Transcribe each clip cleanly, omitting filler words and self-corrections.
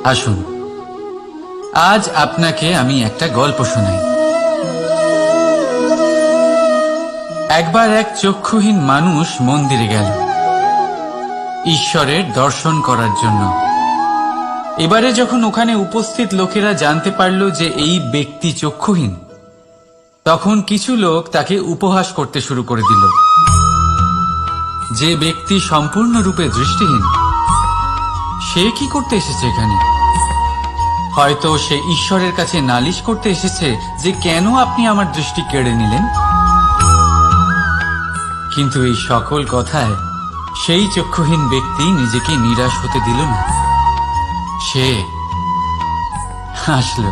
আসুন, আজ আপনাকে আমি একটা গল্প শোনাই। একবার এক চক্ষুহীন মানুষ মন্দিরে গেল ঈশ্বরের দর্শন করার জন্য। এবারে যখন ওখানে উপস্থিত লোকেরা জানতে পারল যে এই ব্যক্তি চক্ষুহীন, তখন কিছু লোক তাকে উপহাস করতে শুরু করে দিল। যে ব্যক্তি সম্পূর্ণরূপে দৃষ্টিহীন, সে কি করতে এসেছে এখানে? হয়তো সে ঈশ্বরের কাছে নালিশ করতে এসেছে যে কেন আপনি আমার দৃষ্টি কেড়ে নিলেন। কিন্তু এই সকল কথায় সেই চক্ষুহীন ব্যক্তি নিজেকে নিরাশ হতে দিল না। সে হাসল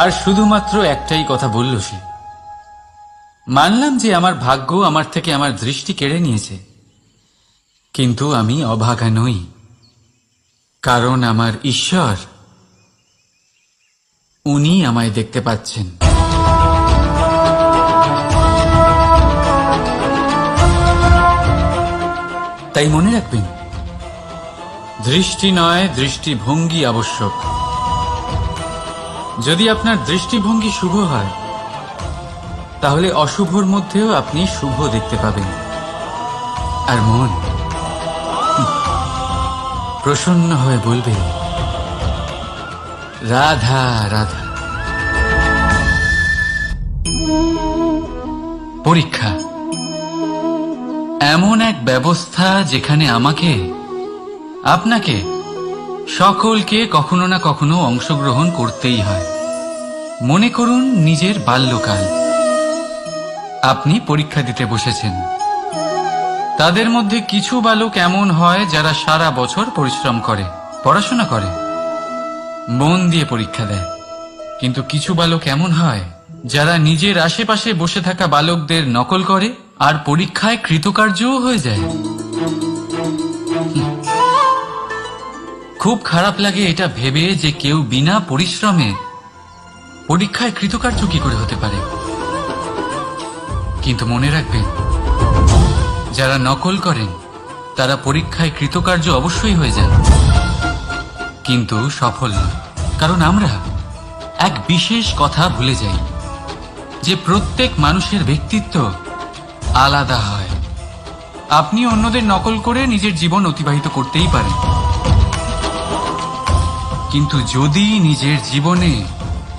আর শুধুমাত্র একটাই কথা বলল সে, মানলাম যে আমার ভাগ্য আমার থেকে আমার দৃষ্টি কেড়ে নিয়েছে, কিন্তু আমি অভাগা নই, কারণ আমার ঈশ্বর, উনি আমায় দেখতে পাচ্ছেন। তাই মনে রাখবেন, দৃষ্টি নয়, দৃষ্টিভঙ্গি আবশ্যক। যদি আপনার দৃষ্টিভঙ্গি শুভ হয়, তাহলে অশুভর মধ্যেও আপনি শুভ দেখতে পাবেন। আর মন প্রসন্ন হয়ে বলবে, রাধা রাধা। পরীক্ষা এমন এক ব্যবস্থা যেখানে আমাকে, আপনাকে, সকলকে কখনো না কখনো অংশগ্রহণ করতেই হয়। মনে করুন নিজের বাল্যকাল। আপনি পরীক্ষা দিতে বসেছেন। তাদের মধ্যে কিছু বালক এমন হয় যারা সারা বছর পরিশ্রম করে, পড়াশোনা করে, মন দিয়ে পরীক্ষা দেয়। কিন্তু কিছু বালক এমন হয় যারা নিজের আশেপাশে বসে থাকা বালকদের নকল করে আর পরীক্ষায় কৃতকার্যও হয়ে যায়। খুব খারাপ লাগে এটা ভেবে যে কেউ বিনা পরিশ্রমে পরীক্ষায় কৃতকার্য কি করে হতে পারে। কিন্তু মনে রাখবেন, যারা নকল করেন তারা পরীক্ষায় কৃতকার্য অবশ্যই হয়ে যান, কিন্তু সফল নয়। কারণ আমরা এক বিশেষ কথা ভুলে যাই, যে প্রত্যেক মানুষের ব্যক্তিত্ব আলাদা হয়। আপনি অন্যদের নকল করে নিজের জীবন অতিবাহিত করতেই পারেন, কিন্তু যদি নিজের জীবনে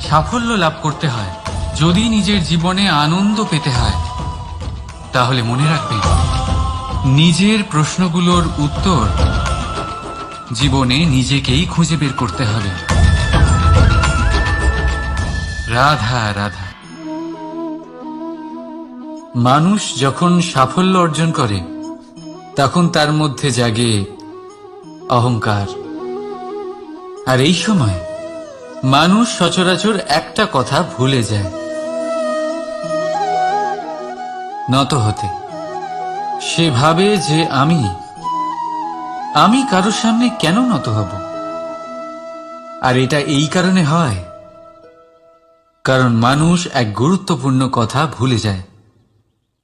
সাফল্য লাভ করতে হয়, যদি নিজের জীবনে আনন্দ পেতে হয়, তাহলে মনে রাখবেন, নিজের প্রশ্নগুলোর উত্তর জীবনে নিজেকেই খুঁজে বের করতে হবে। রাধা রাধা। মানুষ যখন সাফল্য অর্জন করে, তখন তার মধ্যে জাগে অহংকার। আর এই সময় মানুষ সচরাচর একটা কথা ভুলে যায়, নত হতে। সে ভাবে যে আমি কারোর সামনে কেন নত হব। আর এটা এই কারণে হয় কারণ মানুষ এক গুরুত্বপূর্ণ কথা ভুলে যায়,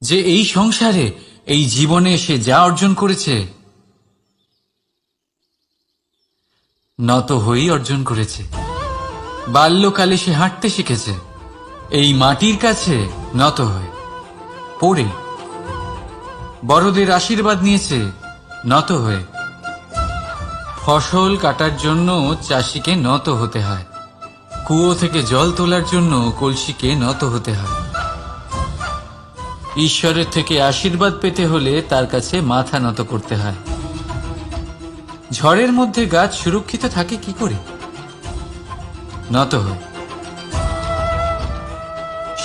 যে এই সংসারে, এই জীবনে সে যা অর্জন করেছে, নত হয়েই অর্জন করেছে। বাল্যকালে সে হাঁটতে শিখেছে এই মাটির কাছে নত হয়ে, পড়ে। বড়দের আশীর্বাদ নিয়েছে নত হয়ে। ফসল কাটার জন্য চাষিকে নত হতে হয়, কুয়ো থেকে জল তোলার জন্য কলসিকে নত হতে হয়। ঈশ্বরের থেকে আশীর্বাদ পেতে হলে তার কাছে মাথা নত করতে হয়। ঝড়ের মধ্যে গাছ সুরক্ষিত থাকে কি করে? নত হয়।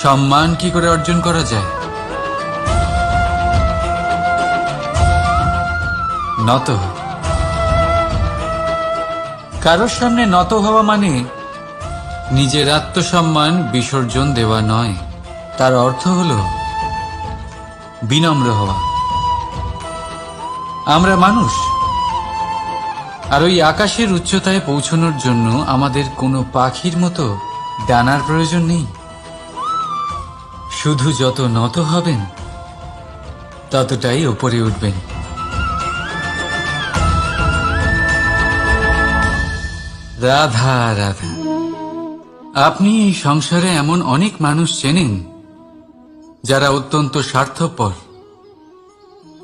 সম্মান কি করে অর্জন করা যায়? নত হয়। কারোর সামনে নত হওয়া মানে নিজের আত্মসম্মান বিসর্জন দেওয়া নয়, তার অর্থ হল বিনম্র হওয়া। আমরা মানুষ, আর ওই আকাশের উচ্চতায় পৌঁছানোর জন্য আমাদের কোনো পাখির মতো ডানার প্রয়োজন নেই। শুধু যত নত হবেন, ততটাই উপরে উঠবেন। রাধা রাধা, আপনি এই সংসারে এমন অনেক মানুষ চেনেন যারা অত্যন্ত স্বার্থপর,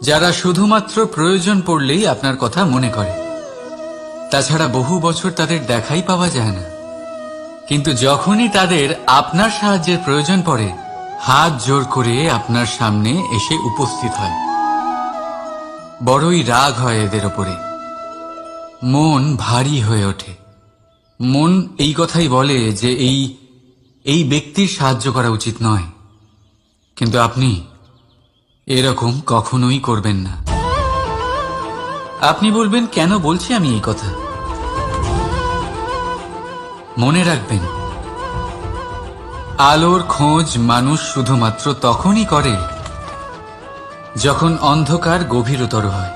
যারা শুধুমাত্র প্রয়োজন পড়লেই আপনার কথা মনে করে। তাছাড়া বহু বছর তাদের দেখাই পাওয়া যায় না, কিন্তু যখনই তাদের আপনার সাহায্যের প্রয়োজন পড়ে হাত জোর করে আপনার সামনে এসে উপস্থিত হয়। বড়ই রাগ হয় এদের ওপরে, মন ভারী হয়ে ওঠে। মন এই কথাই বলে যে এই ব্যক্তির সাহায্য করা উচিত নয়, কিন্তু আপনি এরকম কখনোই করবেন না। আপনি বলবেন, কেন বলছি আমি এই কথা? মনে রাখবেন, আলোর খোঁজ মানুষ শুধুমাত্র তখনই করে যখন অন্ধকার গভীরতর হয়।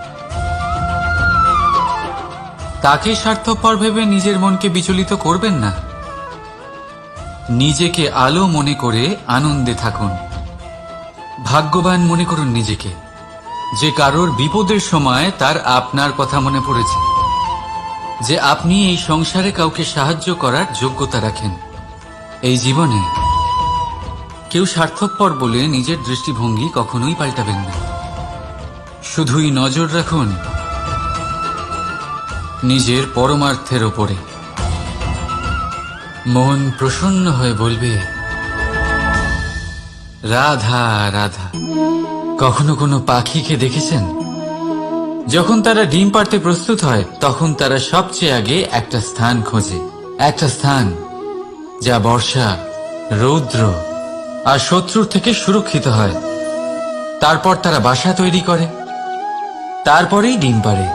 তাকে স্বার্থপর ভেবে নিজের মনকে বিচলিত করবেন না। নিজেকে আলো মনে করে আনন্দে থাকুন। ভাগ্যবান মনে করুন নিজেকে, যে কারোর বিপদের সময় তার আপনার কথা মনে পড়েছে, যে আপনি এই সংসারে কাউকে সাহায্য করার যোগ্যতা রাখেন। এই জীবনে কেউ স্বার্থপর বলে নিজের দৃষ্টিভঙ্গি কখনোই পাল্টাবেন না। শুধুই নজর রাখুন নিজের পরমার্থের ওপরে। মন প্রসন্ন হয়ে বলবে, রাধা রাধা। কখনো কোনো পাখিকে দেখেছেন? যখন তারা ডিম পাড়তে প্রস্তুত হয় তখন তারা সবচেয়ে আগে একটা স্থান খোঁজে, একটা স্থান যা বর্ষা, রৌদ্র আর শত্রুর থেকে সুরক্ষিত হয়। তারপর তারা বাসা তৈরি করে, তারপরেই ডিম পাড়ে।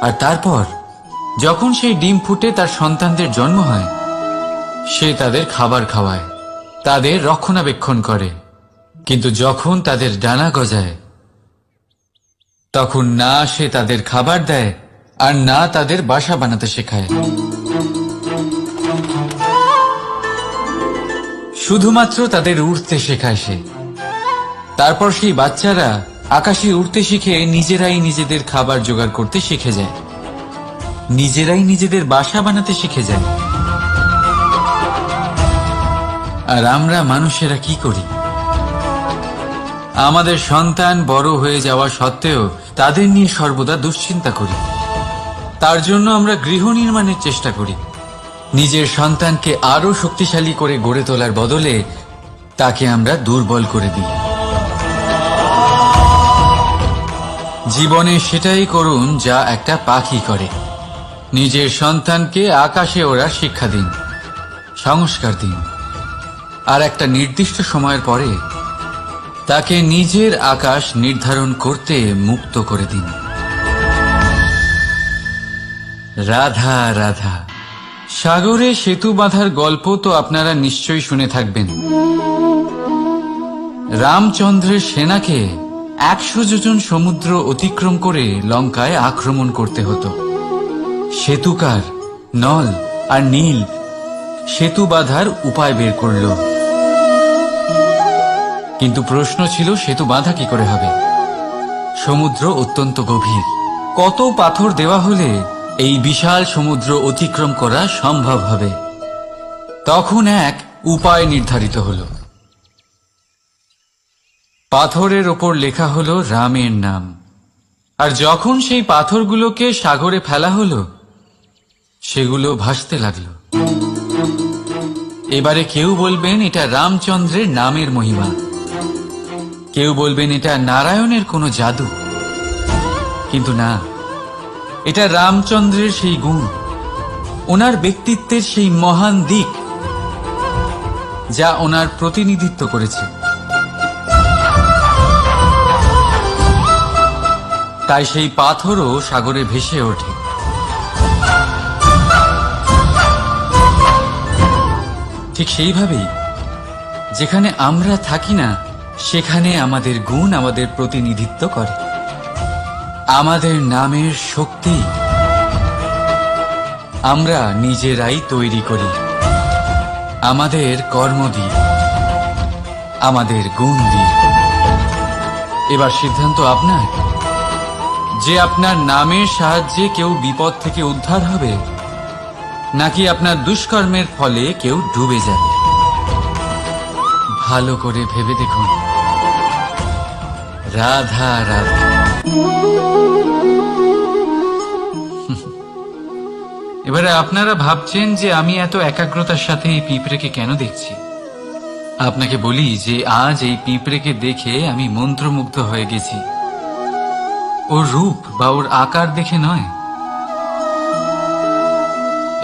আর তারপর যখন সেই ডিম ফুটে তার সন্তানদের জন্ম হয়, সে তাদের খাবার খাওয়ায়, তাদের রক্ষণাবেক্ষণ করে। কিন্তু যখন তাদের ডানা গজায়, তখন না সে তাদের খাবার দেয় আর না তাদের বাসা বানাতে শেখায়। শুধুমাত্র তাদের উড়তে শেখায় সে। তারপর সেই বাচ্চারা আকাশে উড়তে শিখে নিজেরাই নিজেদের খাবার জোগাড় করতে শিখে যায়, নিজেরাই নিজেদের বাসা বানাতে শিখে যায়। আর আমরা মানুষেরা কি করি? আমাদের সন্তান বড় হয়ে যাওয়া সত্ত্বেও তাদের নিয়ে সর্বদা দুশ্চিন্তা করি। তার জন্য আমরা গৃহ নির্মাণের চেষ্টা করি। নিজের সন্তানকে আরো শক্তিশালী করে গড়ে তোলার বদলে তাকে আমরা দুর্বল করে দিই। জীবনে সেটাই করুন যা একটা পাখি করে। নিজের সন্তানকে আকাশে ওড়ার শিক্ষা দিন, সংস্কার দিন, আর একটা নির্দিষ্ট সময়ের পরে তাকে নিজের আকাশ নির্ধারণ করতে মুক্ত করে দিন। রাধা রাধা। সাগরে সেতু বাঁধার গল্প তো আপনারা নিশ্চয়ই শুনে থাকবেন। রামচন্দ্রের সেনাকে 100 যোজন সমুদ্র অতিক্রম করে লঙ্কায় আক্রমণ করতে হতো। সেতুকার নল আর নীল সেতু বাঁধার উপায় বের করল, কিন্তু প্রশ্ন ছিল সেতু বাঁধা কি করে হবে? সমুদ্র অত্যন্ত গভীর। কত পাথর দেওয়া হলে এই বিশাল সমুদ্র অতিক্রম করা সম্ভব হবে? তখন এক উপায় নির্ধারিত হল। পাথরের ওপর লেখা হলো রামের নাম। আর যখন সেই পাথরগুলোকে সাগরে ফেলা হলো, সেগুলো ভাসতে লাগলো। এবারে কেউ বলবেন এটা রামচন্দ্রের নামের মহিমা, কেউ বলবেন এটা নারায়ণের কোনো জাদু। কিন্তু না, এটা রামচন্দ্রের সেই গুণ, ওনার ব্যক্তিত্বের সেই মহান দিক যা ওনার প্রতিনিধিত্ব করেছে। তাই সেই পাথরও সাগরে ভেসে ওঠে। ঠিক সেইভাবেই যেখানে আমরা থাকি না, সেখানে আমাদের গুণ আমাদের প্রতিনিধিত্ব করে। আমাদের নামের শক্তি আমরা নিজেরাই তৈরি করি, আমাদের কর্ম দিয়ে, আমাদের গুণ দিয়ে। এবার সিদ্ধান্ত আপনার, যে আপনার নামের সাহায্যে কেউ বিপদ থেকে উদ্ধার হবে, নাকি আপনার দুষ্কর্মের ফলে কেউ ডুবে যাবে? ভালো করে ভেবে দেখুন। রাধা রাধা। এবারে আপনারা ভাবছেন যে আমি এত একাগ্রতার সাথে এই পিঁপড়েকে কেন দেখছি। আপনাকে বলি যে আজ এই পিঁপড়েকে দেখে আমি মন্ত্রমুগ্ধ হয়ে গেছি। ওর রূপ বা ওর আকার দেখে নয়,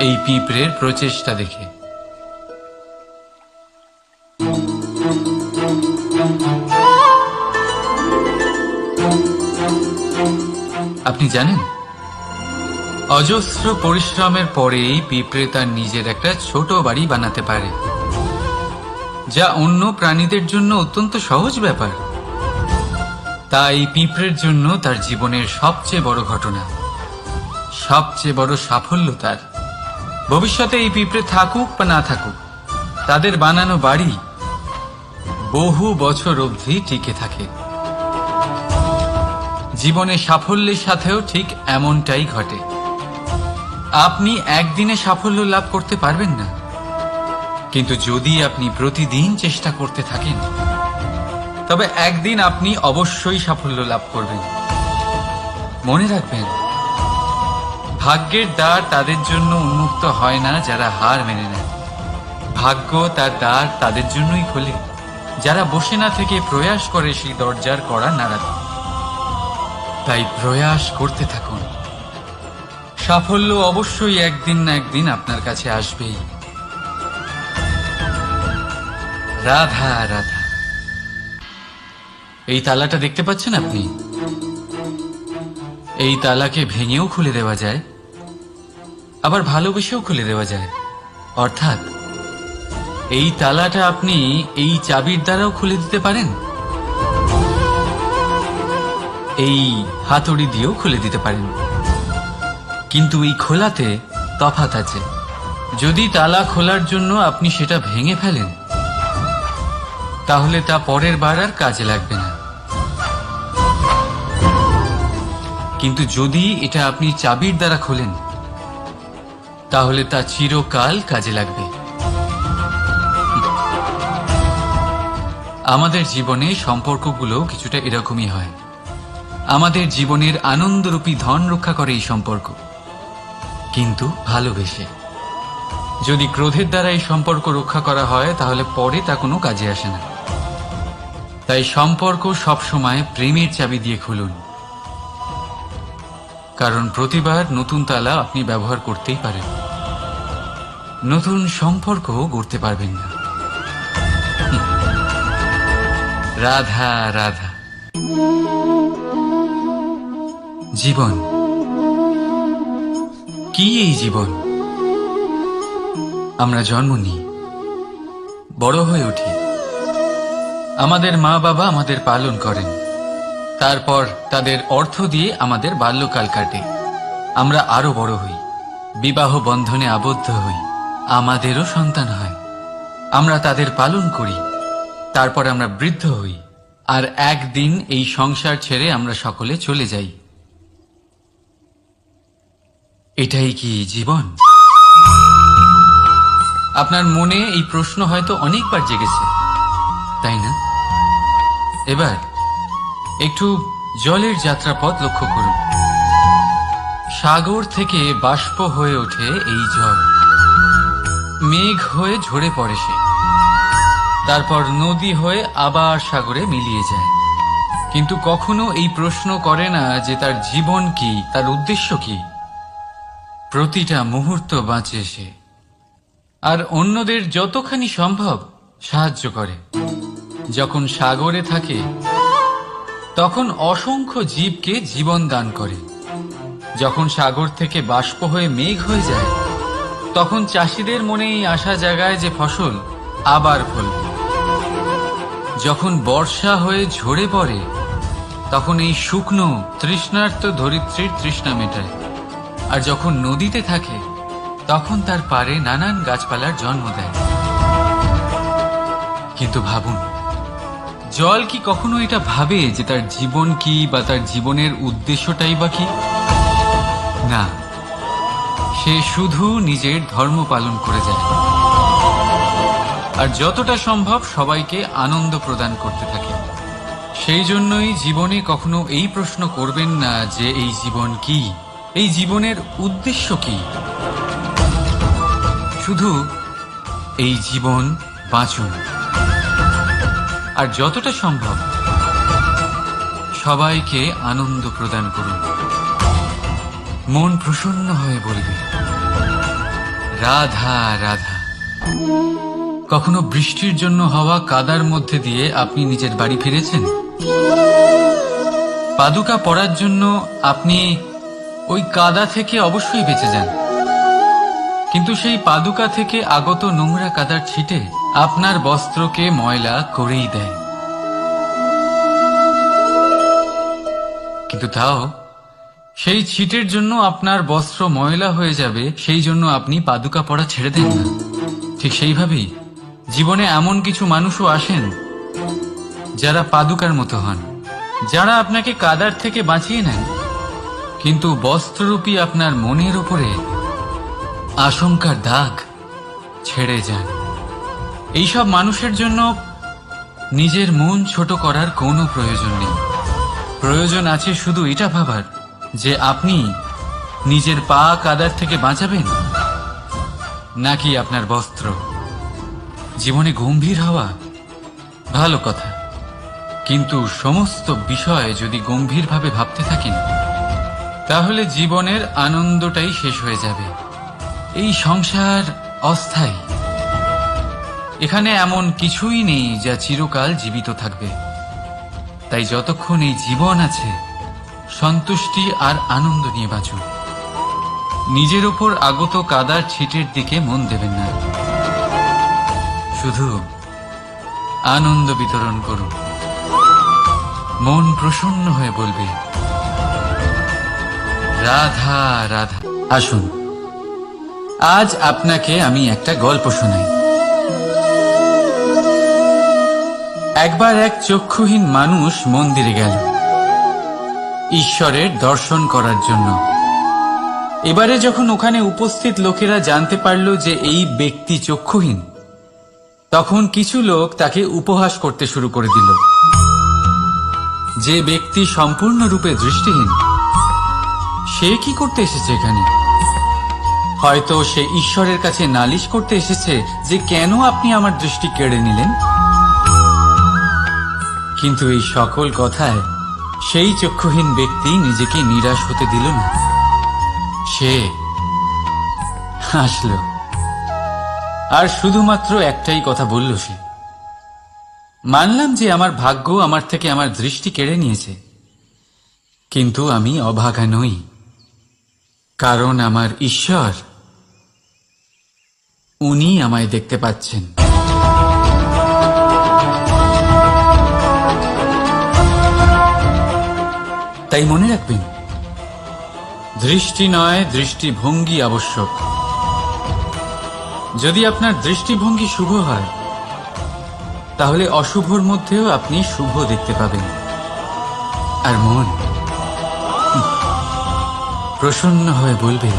এই পিঁপড়ের প্রচেষ্টা দেখে। আপনি জানেন, অজস্র পরিশ্রমের পরেই পিঁপড়ে তার নিজের একটা ছোট বাড়ি বানাতে পারে, যা অন্য প্রাণীদের জন্য অত্যন্ত সহজ ব্যাপার। তাই পিঁপড়ের জন্য তার জীবনের সবচেয়ে বড় ঘটনা, সবচেয়ে বড় সাফল্য তার। ভবিষ্যতে এই পিঁপড়ে থাকুক বা না থাকুক, তাদের বানানো বাড়ি বহু বছর অবধি টিকে থাকে। জীবনে সাফল্যের সাথেও ঠিক এমনটাই ঘটে। আপনি একদিনে সাফল্য লাভ করতে পারবেন না, কিন্তু যদি আপনি প্রতিদিন চেষ্টা করতে থাকেন, তবে একদিন আপনি অবশ্যই সাফল্য লাভ করবেন। মনে রাখবেন, ভাগ্যের দ্বার তাদের জন্য উন্মুক্ত হয় না যারা হার মেনে নেয়। ভাগ্য তার দ্বার তাদের জন্যই খোলে যারা বসে না থেকে প্রয়াস করে সেই দরজার কড়া নাড়াতে। তাই প্রয়াস করতে থাকুন। সাফল্য অবশ্যই একদিন না একদিন আপনার কাছে আসবেই। রাধা রাধা। এই তালাটা দেখতে পাচ্ছেন আপনি? এই তালাকে ভেঙেও খুলে দেওয়া যায়, আবার ভালোবেসেও খুলে দেওয়া যায়। অর্থাৎ এই তালাটা আপনি এই চাবির দ্বারাও খুলে দিতে পারেন, এই হাতুড়ি দিয়েও খুলে দিতে পারেন। কিন্তু এই খোলাতে তফাৎ আছে। যদি তালা খোলার জন্য আপনি সেটা ভেঙে ফেলেন, তাহলে তা পরের বার আর কাজে লাগবে না। কিন্তু যদি এটা আপনি চাবির দ্বারা খোলেন, তাহলে তা চিরকাল কাজে লাগবে। আমাদের জীবনে সম্পর্কগুলো কিছুটা এরকমই হয়। আমাদের জীবনের আনন্দরূপী ধন রক্ষা করে এই সম্পর্ক, কিন্তু ভালোবেসে। যদি ক্রোধের দ্বারা এই সম্পর্ক রক্ষা করা হয়, তাহলে পরে তা কোনো কাজে আসে না। তাই সম্পর্ক সবসময় প্রেমের চাবি দিয়ে খুলুন, কারণ প্রতিবার নতুন তালা আপনি ব্যবহার করতেই পারেন, নতুন সম্পর্ক গড়তে পারবেন না। রাধা রাধা। জীবন কি? এই জীবন আমরা জন্ম নিই, বড় হয়ে উঠি, আমাদের মা বাবা আমাদের পালন করেন, তারপর তাদের অর্থ দিয়ে আমাদের বাল্যকাল কাটে। আমরা আরো বড় হই, বিবাহ বন্ধনে আবদ্ধ হই, আমাদেরও সন্তান হয়, আমরা তাদের পালন করি, তারপর আমরা বৃদ্ধ হই, আর একদিন এই সংসার ছেড়ে আমরা সকলে চলে যাই। এটাই কি জীবন? আপনার মনে এই প্রশ্ন হয়তো অনেকবার জেগেছে, তাই না? এবার একটু জলের যাত্রাপথ লক্ষ্য করুন। সাগর থেকে বাষ্প হয়ে ওঠে এই জল, মেঘ হয়ে ঝরে পড়ে সে, তারপর নদী হয়ে আবার সাগরে মিলিয়ে যায়। কিন্তু কখনো এই প্রশ্ন করে না যে তার জীবন কি, তার উদ্দেশ্য কি। প্রতিটা মুহূর্ত বাঁচে সে, আর অন্যদের যতখানি সম্ভব সাহায্য করে। যখন সাগরে থাকে, তখন অসংখ্য জীবকে জীবন দান করে। যখন সাগর থেকে বাষ্প হয়ে মেঘ হয়ে যায়, তখন চাষিদের মনে এই আশা জাগায় যে ফসল আবার ফলবে। যখন বর্ষা হয়ে ঝরে পড়ে, তখন এই শুকনো তৃষ্ণার্ত ধরিত্রীর তৃষ্ণা মেটায়। আর যখন নদীতে থাকে, তখন তার পাড়ে নানান গাছপালার জন্ম দেয়। কিন্তু ভাবুন, জল কি কখনো এটা ভাবে যে তার জীবন কি বা তার জীবনের উদ্দেশ্যটাই বা কি? না, সে শুধু নিজের ধর্ম পালন করে যায় আর যতটা সম্ভব সবাইকে আনন্দ প্রদান করতে থাকে। সেই জন্যই জীবনে কখনো এই প্রশ্ন করবেন না যে এই জীবন কি, এই জীবনের উদ্দেশ্য কি। শুধু এই জীবন বাঁচুন আর যতটা সম্ভব সবাইকে আনন্দ প্রদান করুন। মন প্রসন্ন হয়ে বলবে রাধা রাধা। কখনো বৃষ্টির জন্য হওয়া কাদার মধ্যে দিয়ে আপনি নিজের বাড়ি ফিরেছেন? পাদুকা পরার জন্য আপনি ওই কাদা থেকে অবশ্যই বেঁচে যান, কিন্তু সেই পাদুকা থেকে আগত নোংরা কাদার ছিটে আপনার বস্ত্রকে ময়লা করেই দেয়। কিন্তু তাও সেই ছিটের জন্য আপনার বস্ত্র ময়লা হয়ে যাবে, সেই জন্য আপনি পাদুকা পরা ছেড়ে দেন না। ঠিক সেইভাবেই জীবনে এমন কিছু মানুষও আসেন যারা পাদুকার মতো হন, যারা আপনাকে কাদার থেকে বাঁচিয়ে নেন, কিন্তু বস্ত্ররূপী আপনার মনের উপরে আশঙ্কার দাগ ছেড়ে যান। এইসব মানুষের জন্য নিজের মন ছোট করার কোনো প্রয়োজন নেই। প্রয়োজন আছে শুধু এটা ভাবার যে আপনি নিজের পা কাদার থেকে বাঁচাবেন নাকি আপনার বস্ত্র। জীবনে গম্ভীর হওয়া ভালো কথা, কিন্তু সমস্ত বিষয় যদি গম্ভীরভাবে ভাবতে থাকেন তাহলে জীবনের আনন্দটাই শেষ হয়ে যাবে। এই সংসার অস্থায়ী, এখানে এমন কিছুই নেই যা চিরকাল জীবিত থাকবে। তাই যতক্ষণ এই জীবন আছে সন্তুষ্টি আর আনন্দ নিয়ে বাঁচুন। নিজের ওপর আগত কাদার ছিটের দিকে মন দেবেন না, শুধু আনন্দ বিতরণ করুন। মন প্রসন্ন হয়ে বলবে রাধা রাধা। আসুন আজ আপনাকে আমি একটা গল্প শোনাই। একবার এক চক্ষুহীন মানুষ মন্দিরে গেল ঈশ্বরের দর্শন করার জন্য। এবারে যখন ওখানে উপস্থিত লোকেরা জানতে পারল যে এই ব্যক্তি চক্ষুহীন, তখন কিছু লোক তাকে উপহাস করতে শুরু করে দিল। যে ব্যক্তি সম্পূর্ণরূপে দৃষ্টিহীন, সে কি করতে এসেছে এখানে? হয়তো সে ঈশ্বরের কাছে নালিশ করতে এসেছে যে কেন আপনি আমার দৃষ্টি কেড়ে নিলেন। কিন্তু এই সকল কথায় সেই চক্ষুহীন ব্যক্তি নিজেকে নিরাশ হতে দিল না। সে হাসল আর শুধুমাত্র একটাই কথা বলল সে, মানলাম যে আমার ভাগ্য আমার থেকে আমার দৃষ্টি কেড়ে নিয়েছে, কিন্তু আমি অভাগা নই, কারণ আমার ঈশ্বর উনি আমায় দেখতে পাচ্ছেন। তাই মনে রাখবেন, দৃষ্টি নয় দৃষ্টিভঙ্গি আবশ্যক। যদি আপনার দৃষ্টিভঙ্গি শুভ হয় তাহলে অশুভর মধ্যেও আপনি শুভ দেখতে পাবেন। আর মন প্রসন্ন হয়ে বলবে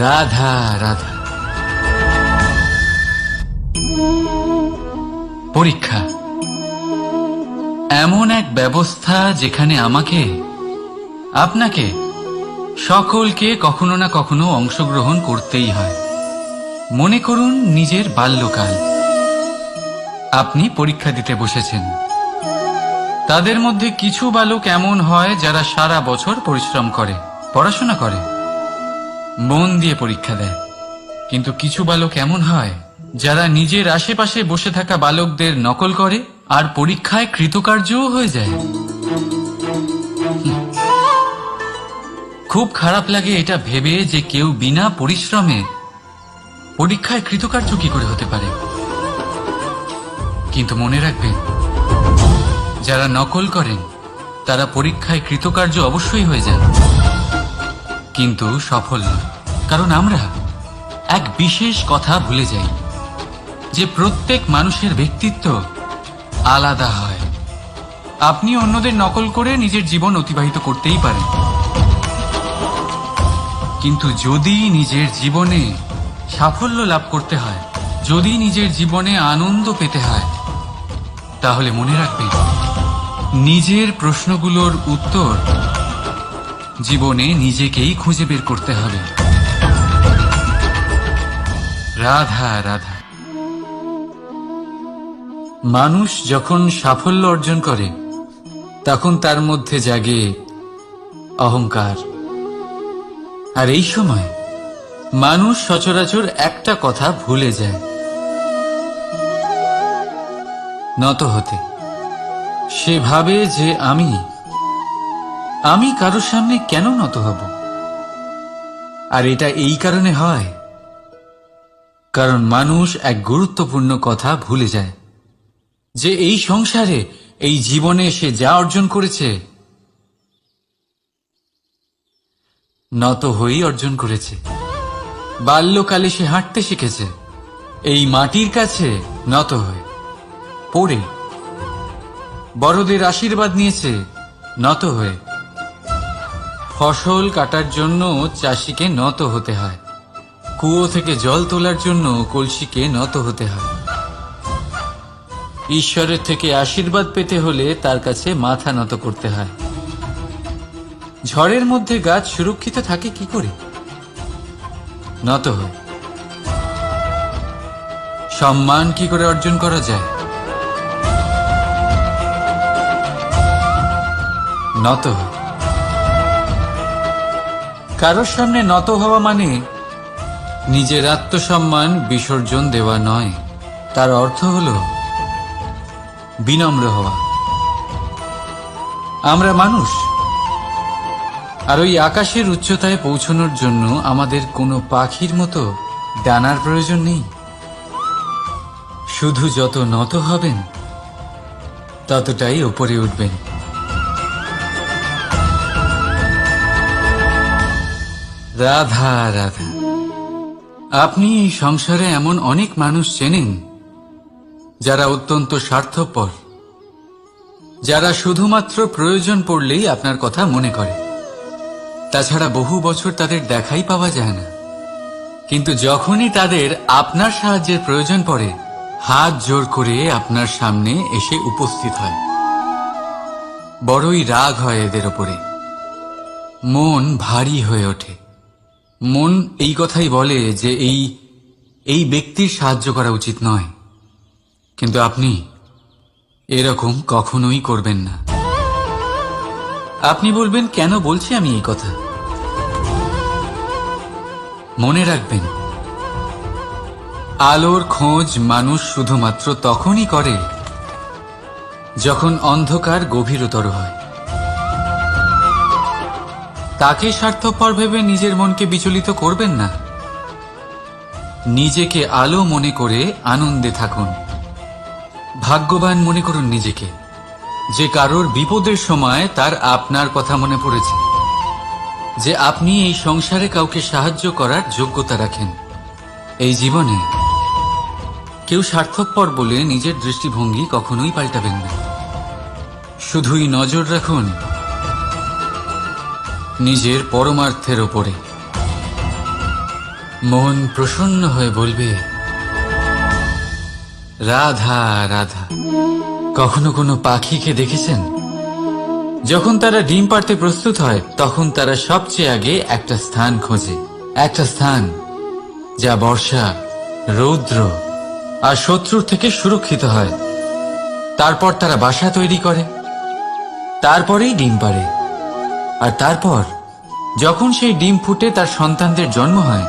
রাধা রাধা। পরীক্ষা এমন এক ব্যবস্থা যেখানে আমাকে, আপনাকে, সকলকে কখনো না কখনো অংশগ্রহণ করতেই হয়। মনে করুন নিজের বাল্যকাল। আপনি পরীক্ষা দিতে বসেছেন। তাদের মধ্যে কিছু বালক এমন হয় যারা সারা বছর পরিশ্রম করে, পড়াশোনা করে, মন দিয়ে পরীক্ষা দেয়। কিন্তু কিছু বালক এমন হয় যারা নিজের আশেপাশে বসে থাকা বালকদের নকল করে আর পরীক্ষায় কৃতকার্যও হয়ে যায়। খুব খারাপ লাগে এটা ভেবে যে কেউ বিনা পরিশ্রমে পরীক্ষায় কৃতকার্য কি করে হতে পারে। কিন্তু মনে রাখবেন, যারা নকল করেন তারা পরীক্ষায় কৃতকার্য অবশ্যই হয়ে যায়, কিন্তু সফল নয়। কারণ আমরা এক বিশেষ কথা ভুলে যাই যে প্রত্যেক মানুষের ব্যক্তিত্ব আলাদা হয়। আপনি অন্যদের নকল করে নিজের জীবন অতিবাহিত করতেই পারেন, কিন্তু যদি নিজের জীবনে সাফল্য লাভ করতে হয়, যদি নিজের জীবনে আনন্দ পেতে হয়, তাহলে মনে রাখবেন নিজের প্রশ্নগুলোর উত্তর জীবনে নিজেকেই খুঁজে বের করতে হবে। রাধা রাধা। মানুষ যখন সাফল্য অর্জন করে তখন তার মধ্যে জাগে অহংকার। আর এই সময় মানুষ সচরাচর একটা কথা ভুলে যায়, নত হতে। সে ভাবে যে আমি কারোর সামনে কেন নত হব। আর এটা এই কারণে হয় কারণ মানুষ এক গুরুত্বপূর্ণ কথা ভুলে যায়, যে এই সংসারে, এই জীবনে সে যা অর্জন করেছে নত হয়েই অর্জন করেছে। বাল্যকালে সে হাঁটতে শিখেছে এই মাটির কাছে নত হয়ে, পড়ে। বড়দের আশীর্বাদ নিয়েছে নত হয়ে। ফসল কাটার জন্য চাষিকে নত হতে হয়, কুয়ো থেকে জল তোলার জন্য কলসিকে নত হতে হয়। ঈশ্বরের থেকে আশীর্বাদ পেতে হলে তার কাছে মাথা নত করতে হয়। ঝড়ের মধ্যে গাছ সুরক্ষিত থাকে কি করে? নত হয়। সম্মান কি করে অর্জন করা যায়? নত হয়। কারোর সামনে নত হওয়া মানে নিজের আত্মসম্মান বিসর্জন দেওয়া নয়, তার অর্থ হল বিনম্র হওয়া। আমরা মানুষ, আর ওই আকাশের উচ্চতায় পৌঁছানোর জন্য আমাদের কোনো পাখির মতো ডানার প্রয়োজন নেই। শুধু যত নত হবেন ততটাই উপরে উঠবেন। রাধা রাধা। আপনি এই সংসারে এমন অনেক মানুষ চেনেন যারা অত্যন্ত স্বার্থপর, যারা শুধুমাত্র প্রয়োজন পড়লেই আপনার কথা মনে করে। তাছাড়া বহু বছর তাদের দেখাই পাওয়া যায় না, কিন্তু যখনই তাদের আপনার সাহায্যের প্রয়োজন পড়ে হাত জোর করে আপনার সামনে এসে উপস্থিত হয়। বড়ই রাগ হয় এদের ওপরে, মন ভারী হয়ে ওঠে। মন এই কথাই বলে যে এই ব্যক্তির সাহায্য করা উচিত নয়, কিন্তু আপনি এরকম কখনোই করবেন না। আপনি বলবেন, কেন বলছি আমি এই কথা? মনে রাখবেন, আলোর খোঁজ মানুষ শুধুমাত্র তখনই করে যখন অন্ধকার গভীরতর হয়। তাকে স্বার্থপর ভেবে নিজের মনকে বিচলিত করবেন না। নিজেকে আলো মনে করে আনন্দে থাকুন। ভাগ্যবান মনে করুন নিজেকে, যে কারোর বিপদের সময় তার আপনার কথা মনে পড়েছে, যে আপনি এই সংসারে কাউকে সাহায্য করার যোগ্যতা রাখেন। এই জীবনে কেউ স্বার্থপর বলে নিজের দৃষ্টিভঙ্গি কখনোই পাল্টাবেন না। শুধুই নজর রাখুন নিজের পরমার্থের ওপরে। মন প্রসন্ন হয়ে বলবে, রাধা রাধা। কখনো কোনো পাখিকে দেখেছেন? যখন তারা ডিম পাড়তে প্রস্তুত হয় তখন তারা সবচেয়ে আগে একটা স্থান খোঁজে, একটা স্থান যা বর্ষা, রৌদ্র আর শত্রুর থেকে সুরক্ষিত হয়। তারপর তারা বাসা তৈরি করে, তারপরেই ডিম পাড়ে। আর তারপর যখন সেই ডিম ফুটে তার সন্তানদের জন্ম হয়,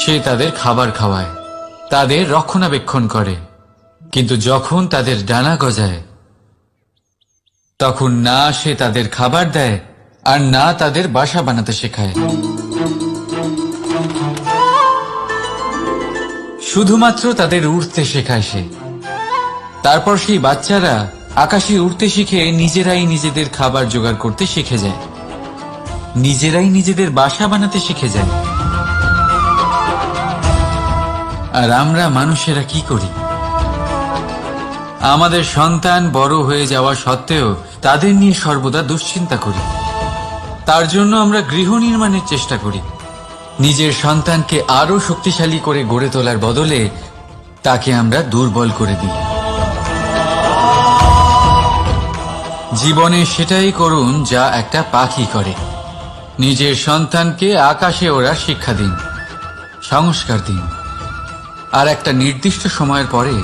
সে তাদের খাবার খাওয়ায়, তাদের রক্ষণাবেক্ষণ করে। কিন্তু যখন তাদের ডানা গজায় তখন না সে তাদের খাবার দেয় আর না তাদের বাসা বানাতে শেখায়। শুধুমাত্র তাদের উড়তে শেখায় সে। তারপর সেই বাচ্চারা আকাশে উড়তে শিখে নিজেরাই নিজেদের খাবার জোগাড় করতে শিখে যায়, নিজেরাই নিজেদের বাসা বানাতে শিখে যায়। আর আমরা মানুষেরা কি করি? আমাদের সন্তান বড় হয়ে যাওয়া সত্ত্বেও তাদের নিয়ে সর্বদা দুশ্চিন্তা করি। তার জন্য আমরা গৃহ নির্মাণের চেষ্টা করি, নিজের সন্তানকে আরো শক্তিশালী করে গড়ে তোলার বদলে তাকে আমরা দুর্বল করে দিই। জীবনে সেটাই করুন যা একটা পাখি করে। নিজের সন্তানকে আকাশে ওড়ার শিক্ষা দিন, সংস্কার দিন, আর একটা নির্দিষ্ট সময়ের পরে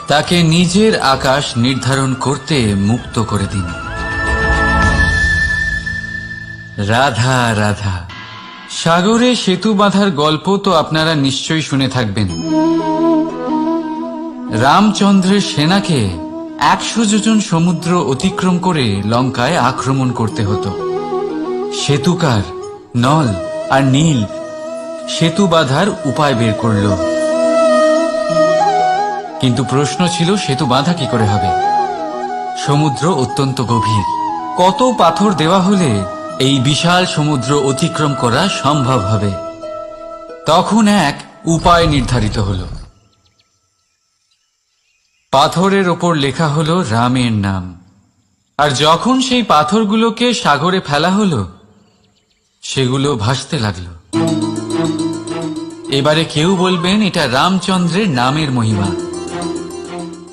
তাকে নিজের আকাশ নির্ধারণ করতে মুক্ত করে দিন। রাধা রাধা। সাগরে সেতু বাঁধার গল্প তো আপনারা নিশ্চয়ই শুনে থাকবেন। রামচন্দ্রের সেনাকে 100 যোজন সমুদ্র অতিক্রম করে লঙ্কায় আক্রমণ করতে হতো। সেতুকার নল আর নীল সেতু বাঁধার উপায় বের করল, কিন্তু প্রশ্ন ছিল সেতু বাঁধা কি করে হবে? সমুদ্র অত্যন্ত গভীর। কত পাথর দেওয়া হলে এই বিশাল সমুদ্র অতিক্রম করা সম্ভব হবে? তখন এক উপায় নির্ধারিত হল। পাথরের ওপর লেখা হলো রামের নাম, আর যখন সেই পাথরগুলোকে সাগরে ফেলা হলো সেগুলো ভাসতে লাগলো। এবারে কেউ বলবেন এটা রামচন্দ্রের নামের মহিমা,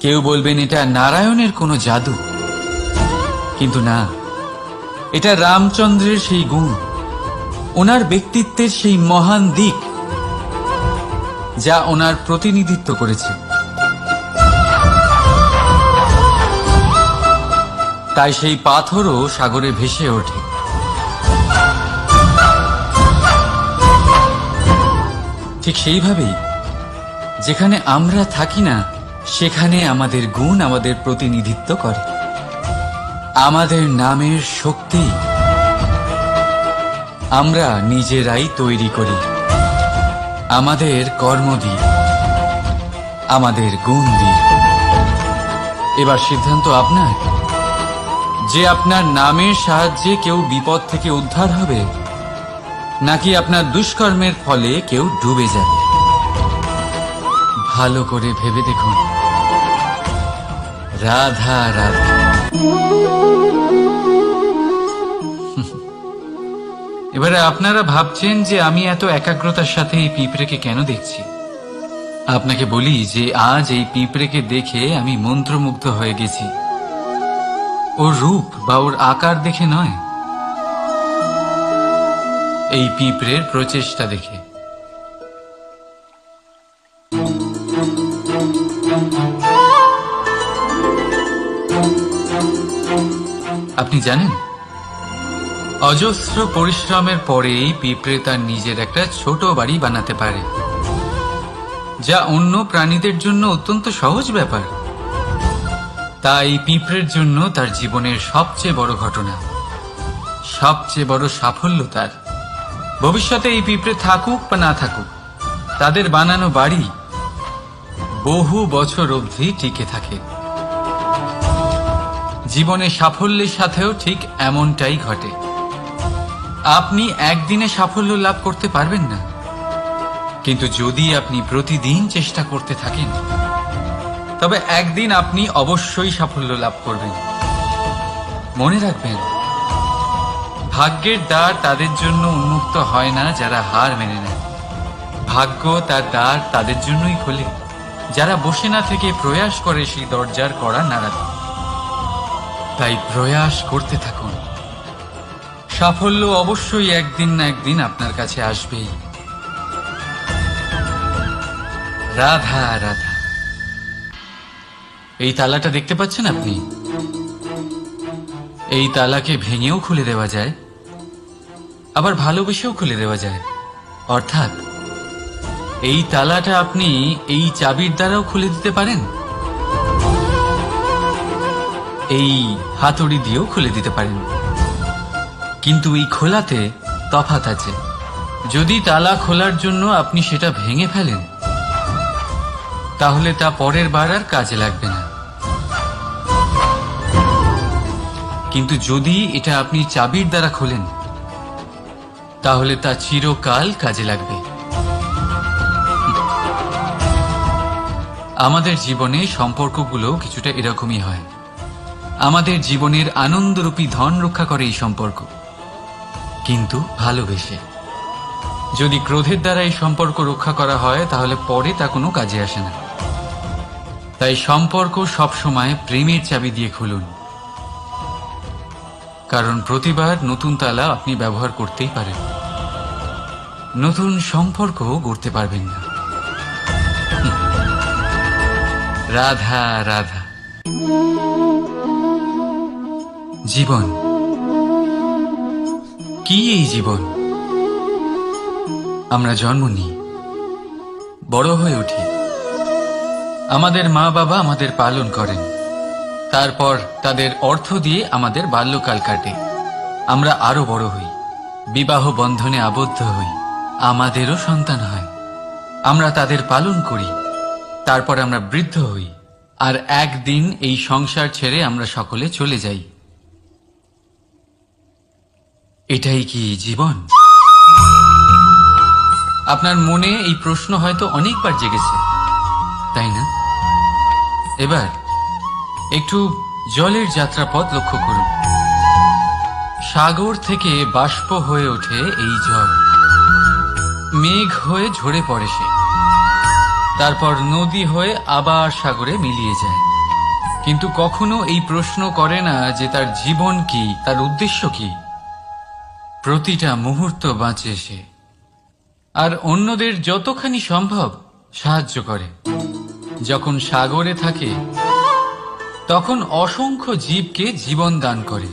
কেউ বলবেন এটা নারায়ণের কোনো জাদু, কিন্তু না, এটা রামচন্দ্রের সেই গুণ, ওনার ব্যক্তিত্বের সেই মহান দিক যা ওনার প্রতিনিধিত্ব করেছে। তাই সেই পাথরও সাগরে ভেসে ওঠে। ঠিক সেইভাবেই যেখানে আমরা থাকি না সেখানে আমাদের গুণ আমাদের প্রতিনিধিত্ব করে। আমাদের নামের শক্তি আমরা নিজেরাই তৈরি করি, আমাদের কর্ম দিয়ে, আমাদের গুণ দিয়ে। এবার সিদ্ধান্ত আপনার যে আপনার নামের সাহায্যে কেউ বিপদ থেকে উদ্ধার হবে, নাকি আপনার দুষ্কর্মের ফলে কেউ ডুবে যাবে। ভালো করে ভেবে দেখুন। রাধা রাধা। এবারে আপনারা ভাবছেন যে আমি এত একাগ্রতার সাথে এই পিঁপড়েকে কেন দেখছি। আপনাকে বলি যে আজ এই পিঁপড়েকে দেখে আমি মন্ত্রমুগ্ধ হয়ে গেছি। ওর রূপ বা ওর আকার দেখে নয়, এই পিঁপড়ের প্রচেষ্টা দেখে। আপনি জানেন, অজস্র পরিশ্রমের পরেই পিঁপড়ে তার নিজের একটা ছোট বাড়ি বানাতে পারে, যা অন্য প্রাণীদের জন্য অত্যন্ত সহজ ব্যাপার। তাই পিঁপড়ের জন্য তার জীবনের সবচেয়ে বড় ঘটনা, সবচেয়ে বড় সাফল্য তার। ভবিষ্যতে এই পিঁপড়ে থাকুক বা না থাকুক, তাদের বানানো বাড়ি বহু বছর অবধি টিকে থাকে। জীবনে সাফল্যের সাথেও ঠিক এমনটাই ঘটে। আপনি একদিনে সাফল্য লাভ করতে পারবেন না, কিন্তু যদি আপনি প্রতিদিন চেষ্টা করতে থাকেন তবে একদিন আপনি অবশ্যই সাফল্য লাভ করবেন। মনে রাখবেন, ভাগ্যের দ্বার তাদের জন্য উন্মুক্ত হয় না যারা হার মেনে নেয়। ভাগ্য তার দ্বার তাদের জন্যই খোলে যারা বসে না থেকে প্রয়াস করে সেই দরজার কড়া নাড়াতে। তাই প্রয়াস করতে থাকুন। সাফল্য অবশ্যই একদিন না একদিন আপনার কাছে আসবেই। রাধা রাধা। এই তালাটা দেখতে পাচ্ছেন আপনি? এই তালাকে ভেঙেও খুলে দেওয়া যায়, আবার ভালোবেসেও খুলে দেওয়া যায়। অর্থাৎ এই তালাটা আপনি এই চাবির দ্বারাও খুলে দিতে পারেন, এই হাতুড়ি দিয়েও খুলে দিতে পারেন। কিন্তু এই খোলাতে তফাৎ আছে। যদি তালা খোলার জন্য আপনি সেটা ভেঙে ফেলেন, তাহলে তা পরের বার আর কাজে লাগবে না। কিন্তু যদি এটা আপনি চাবির দ্বারা খোলেন, তাহলে তা চিরকাল কাজে লাগবে। আমাদের জীবনে সম্পর্কগুলো কিছুটা এরকমই হয়। আমাদের জীবনের আনন্দরূপী ধন রক্ষা করে এই সম্পর্ক, কিন্তু ভালোবেসে। যদি ক্রোধের দ্বারা এই সম্পর্ক রক্ষা করা হয় তাহলে পরে তা কোনো কাজে আসে না। তাই সম্পর্ক সবসময় প্রেমের চাবি দিয়ে খুলুন, কারণ প্রতিবার নতুন তালা আপনি ব্যবহার করতেই পারেন, নতুন সম্পর্ক গড়তে পারবেন না। রাধা রাধা। জীবন কি? এই জীবন আমরা জন্ম নিই, বড় হয়ে উঠি, আমাদের মা বাবা আমাদের পালন করেন, তারপর তাদের অর্থ দিয়ে আমাদের বাল্যকাল কাটে, আমরা আরো বড় হই, বিবাহ বন্ধনে আবদ্ধ হই, আমাদেরও সন্তান হয়, আমরা তাদের পালন করি, তারপর আমরা বৃদ্ধ হই, আর একদিন এই সংসার ছেড়ে আমরা সকলে চলে যাই। এটাই কি জীবন? আপনার মনে এই প্রশ্ন হয়তো অনেকবার জেগেছে, তাই না? এবার একটু জলের যাত্রাপথ লক্ষ্য করুন। সাগর থেকে বাষ্প হয়ে ওঠে এই জল, মেঘ হয়ে ঝরে পড়ে সে, তারপর নদী হয়ে আবার সাগরে মিলিয়ে যায়। কিন্তু কখনো এই প্রশ্ন করে না যে তার জীবন কি, তার উদ্দেশ্য কি। প্রতিটা মুহূর্ত বাঁচে সে, আর অন্যদের যতখানি সম্ভব সাহায্য করে। যখন সাগরে থাকে তখন অসংখ্য জীবকে জীবন দান করে।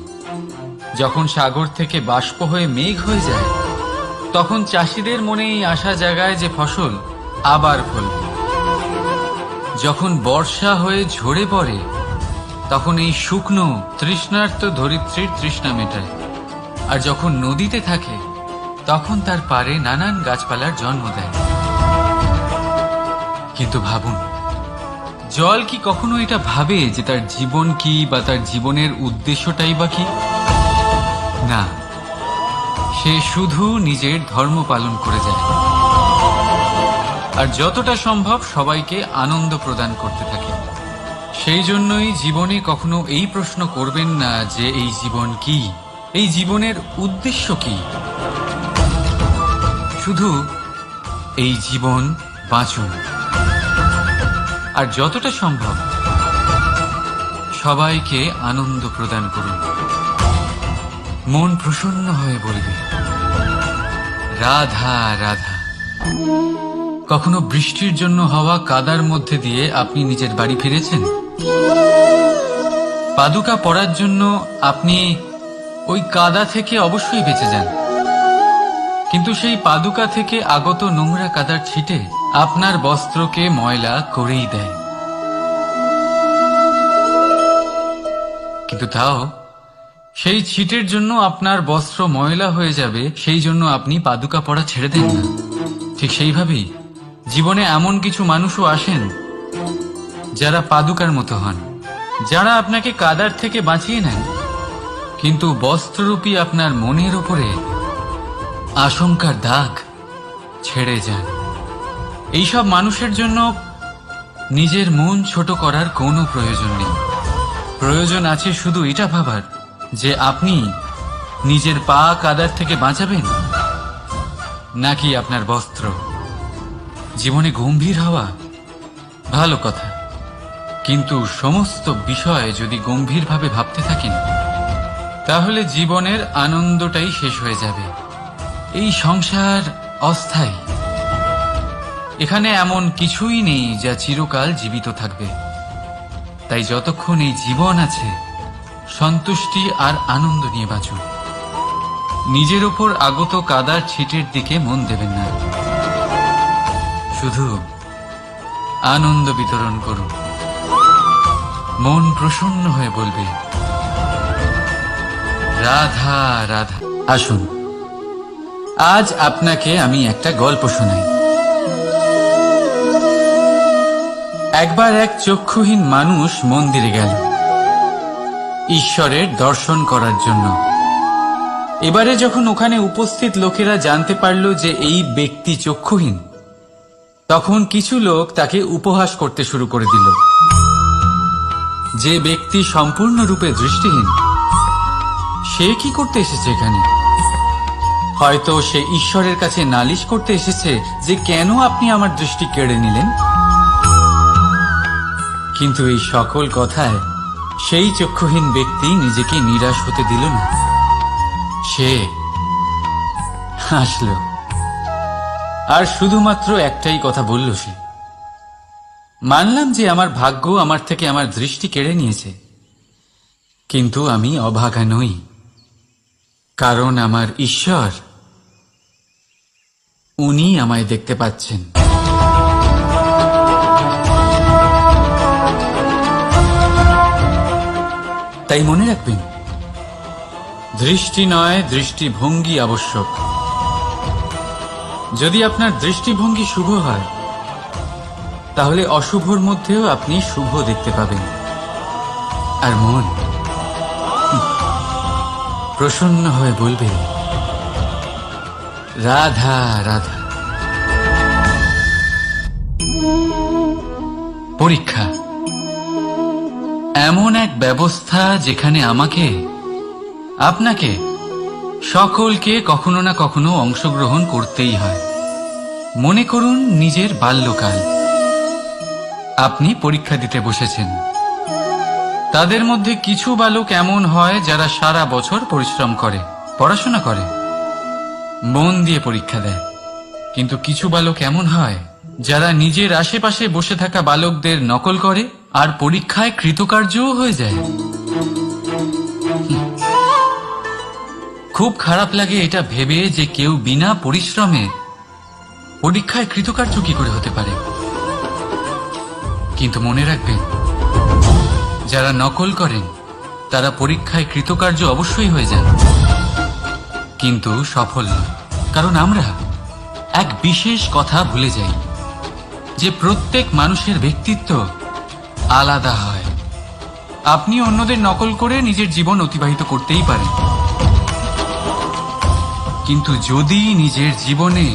যখন সাগর থেকে বাষ্প হয়ে মেঘ হয়ে যায় তখন চাষিদের মনে এই আশা জাগায় যে ফসল আবার ফলবে। যখন বর্ষা হয়ে ঝরে পড়ে তখন এই শুকনো তৃষ্ণার্ত ধরিত্রীর তৃষ্ণা মেটায়। আর যখন নদীতে থাকে তখন তার পাড়ে নানান গাছপালার জন্ম দেয়। কিন্তু ভাবুন, জল কি কখনো এটা ভাবে যে তার জীবন কি বা তার জীবনের উদ্দেশ্যটাই বা কি? না, সে শুধু নিজের ধর্ম পালন করে যায়, আর যতটা সম্ভব সবাইকে আনন্দ প্রদান করতে থাকে। সেই জন্যই জীবনে কখনো এই প্রশ্ন করবেন না যে এই জীবন কি, এই জীবনের উদ্দেশ্য কি। শুধু এই জীবন বাঁচুন, আর যতটা সম্ভব সবাইকে আনন্দ প্রদান করুন। মন প্রসন্ন হয়ে বলবে রাধা রাধা। কখনো বৃষ্টির জন্য হওয়া কাদার মধ্যে দিয়ে আপনি নিজের বাড়ি ফিরেছেন? পাদুকা পরার জন্য আপনি ওই কাদা থেকে অবশ্যই বেঁচে যান, কিন্তু সেই পাদুকা থেকে আগত নোংরা কাদার ছিটে আপনার বস্ত্রকে ময়লা করেই দেয়। কিন্তু তাও সেই ছিটের জন্য আপনার বস্ত্র ময়লা হয়ে যাবে, সেই জন্য আপনি পাদুকা পরা ছেড়ে দেন না। ঠিক সেইভাবেই জীবনে এমন কিছু মানুষও আসেন যারা পাদুকার মতো হন, যারা আপনাকে কাদার থেকে বাঁচিয়ে নেন, কিন্তু বস্ত্ররূপী আপনার মনের উপরে আশঙ্কার দাগ ছেড়ে যান। এইসব মানুষের জন্য নিজের মন ছোট করার কোনো প্রয়োজন নেই। প্রয়োজন আছে শুধু এটা ভাবার যে আপনি নিজের পা কাদার থেকে বাঁচাবেন নাকি আপনার বস্ত্র। জীবনে গম্ভীর হওয়া ভালো কথা, কিন্তু সমস্ত বিষয় যদি গম্ভীরভাবে ভাবতে থাকেন তাহলে জীবনের আনন্দটাই শেষ হয়ে যাবে। এই সংসার অস্থায়ী, এখানে এমন কিছুই নেই যা চিরকাল জীবিত থাকবে। তাই যতক্ষণ এই জীবন আছে সন্তুষ্টি আর আনন্দ নিয়ে বাঁচুন। নিজের ওপর আগত কাদার ছিটের দিকে মন দেবেন না, শুধু আনন্দ বিতরণ করুন। মন প্রসন্ন হয়ে বলবে রাধা রাধা। আসুন, আজ আপনাকে আমি একটা গল্প শোনাই। একবার এক চক্ষুহীন মানুষ মন্দিরে গেল ঈশ্বরের দর্শন করার জন্য। এবারে যখন ওখানে উপস্থিত লোকেরা জানতে পারল যে এই ব্যক্তি চক্ষুহীন, তখন কিছু লোক তাকে উপহাস করতে শুরু করে দিল। যে ব্যক্তি সম্পূর্ণরূপে দৃষ্টিহীন, সে কি করতে এসেছে এখানে? হয়তো সে ঈশ্বরের কাছে নালিশ করতে এসেছে যে কেন আপনি আমার দৃষ্টি কেড়ে নিলেন। কিন্তু এই সকল কথায় সেই চক্ষুহীন ব্যক্তি নিজেকে নিরাশ হতে দিল না। সে হাসল আর শুধুমাত্র একটাই কথা বলল সে, মানলাম যে আমার ভাগ্য আমার থেকে আমার দৃষ্টি কেড়ে নিয়েছে, কিন্তু আমি অভাগা নই, কারণ আমার ঈশ্বর উনি আমায় দেখতে পাচ্ছেন। তাই মনে রাখবেন, দৃষ্টি নয় দৃষ্টিভঙ্গি আবশ্যক। যদি আপনার দৃষ্টিভঙ্গি শুভ হয় তাহলে অশুভর মধ্যেও আপনি শুভ দেখতে পাবেন। আর মন প্রসন্ন হয়ে বলবে, রাধা রাধা। পরীক্ষা এমন এক ব্যবস্থা যেখানে আমাকে, আপনাকে, সকলকে কখনো না কখনো অংশগ্রহণ করতেই হয়। মনে করুন নিজের বাল্যকাল। আপনি পরীক্ষা দিতে বসেছেন। তাদের মধ্যে কিছু বালক এমন হয় যারা সারা বছর পরিশ্রম করে, পড়াশোনা করে, মন দিয়ে পরীক্ষা দেয়। কিন্তু কিছু বালক এমন হয় যারা নিজের আশেপাশে বসে থাকা বালকদের নকল করে আর পরীক্ষায় কৃতকার্যও হয়ে যায়। খুব খারাপ লাগে এটা ভেবে যে কেউ বিনা পরিশ্রমে পরীক্ষায় কৃতকার্য কি করে হতে পারে। কিন্তু মনে রাখবেন, যারা নকল করেন তারা পরীক্ষায় কৃতকার্য অবশ্যই হয়ে যান, কিন্তু সফল নয়। কারণ আমরা এক বিশেষ কথা ভুলে যাই যে প্রত্যেক মানুষের ব্যক্তিত্ব আলাদা হয়। আপনি অন্যদের নকল করে নিজের জীবন অতিবাহিত করতেই পারেন, কিন্তু যদি নিজের জীবনে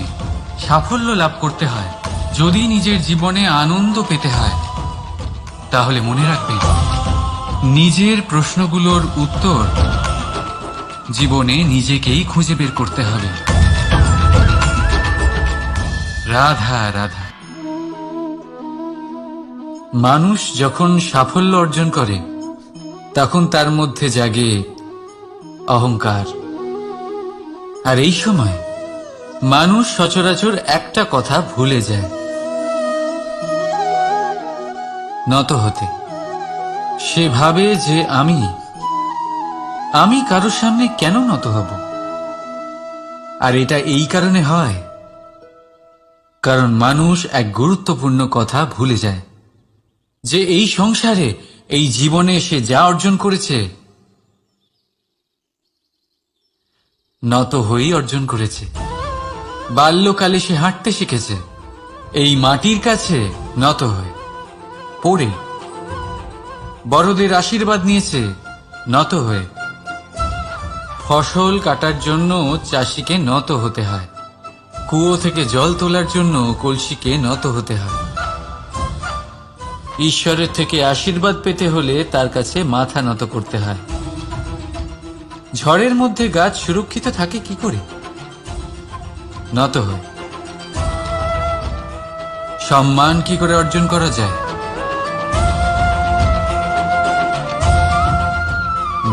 সাফল্য লাভ করতে হয়, যদি নিজের জীবনে আনন্দ পেতে হয়, তাহলে মনে রাখবেন, নিজের প্রশ্নগুলোর উত্তর জীবনে নিজেকেই খুঁজে বের করতে হবে। রাধা রাধা। মানুষ যখন সাফল্য অর্জন করে তখন তার মধ্যে জাগে অহংকার। আর এই সময় মানুষ সচরাচর একটা কথা ভুলে যায়, নত হতে। সে ভাবে যে আমি কারোর সামনে কেন নত হব। আর এটা এই কারণে হয় কারণ মানুষ এক গুরুত্বপূর্ণ কথা ভুলে যায়, যে এই সংসারে, এই জীবনে সে যা অর্জন করেছে নত হয়েই অর্জন করেছে। বাল্যকালে সে হাঁটতে শিখেছে এই মাটির কাছে নত হয়ে, পড়ে। বড়দের আশীর্বাদ নিয়েছে নত হয়ে। ফসল কাটার জন্য চাষিকে নত হতে হয়, কুয়ো থেকে জল তোলার জন্য কলসিকে নত হতে হয়। ঈশ্বরের থেকে আশীর্বাদ পেতে হলে তার কাছে মাথা নত করতে হয়। ঝড়ের মধ্যে গাছ সুরক্ষিত থাকে কি করে? নত হয়। সম্মান কি করে অর্জন করা যায়?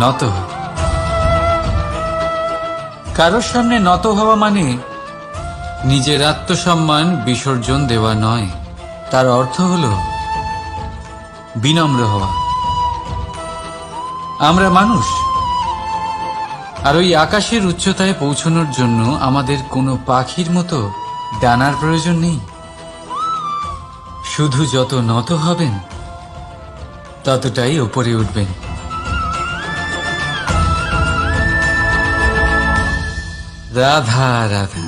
নত হয়। কারোর সামনে নত হওয়া মানে নিজের আত্মসম্মান বিসর্জন দেওয়া নয়, তার অর্থ হল বিনম্র হওয়া। আমরা মানুষ, আর ওই আকাশের উচ্চতায় পৌঁছানোর জন্য আমাদের কোনো পাখির মতো ডানার প্রয়োজন নেই। শুধু যত নত হবেন ততটাই উপরে উঠবেন। রাধা রাধা।